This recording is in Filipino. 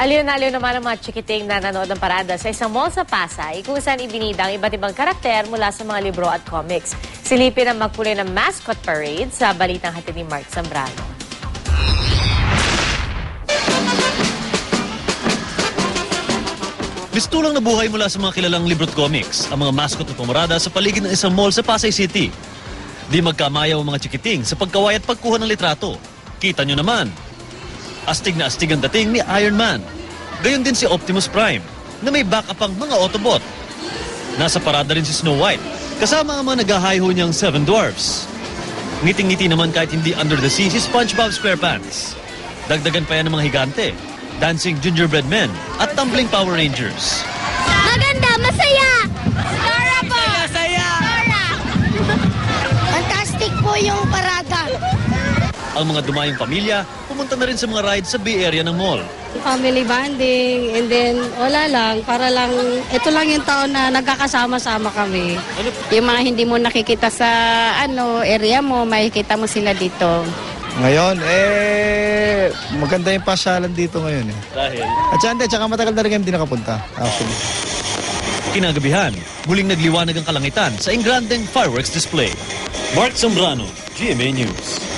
Aliw na aliw naman ang mga chikiting na nanood ng parada sa isang mall sa Pasay kung saan ibinida ang iba't ibang karakter mula sa mga libro at comics. Silipin ang magkulay ng mascot parade sa balitang hatid ni Mark Zambrano. Mistulang na buhay mula sa mga kilalang libro at comics ang mga mascot na pumarada sa paligid ng isang mall sa Pasay City. Di magkamayaw ang mga chikiting sa pagkaway at pagkuha ng litrato. Kita nyo naman. Astig na astig ang dating ni Iron Man. Gayon din si Optimus Prime na may backup pang mga Autobot. Nasa parada rin si Snow White kasama ang mga nag-hi-ho niyang Seven Dwarfs. Ngiting-ngiti naman kahit hindi under the sea si SpongeBob SquarePants. Dagdagan pa yan ng mga higante, dancing gingerbread men at tumbling Power Rangers. Maganda, masaya! Dora po! Masaya! Dora! Fantastic po yung parada. Ang mga dumayong pamilya, pumunta na rin sa mga rides sa Bay Area ng mall. Family bonding, and then wala lang, para lang, ito lang yung taon na nagkakasama-sama kami. Yung mga hindi mo nakikita sa area mo, makikita mo sila dito. Ngayon, maganda yung pasyalan dito ngayon. Dahil? At saka matagal na rin kami hindi nakapunta, actually. Kinagabihan, muling nagliwanag ang kalangitan sa engrandeng fireworks display. Mark Zambrano, GMA News.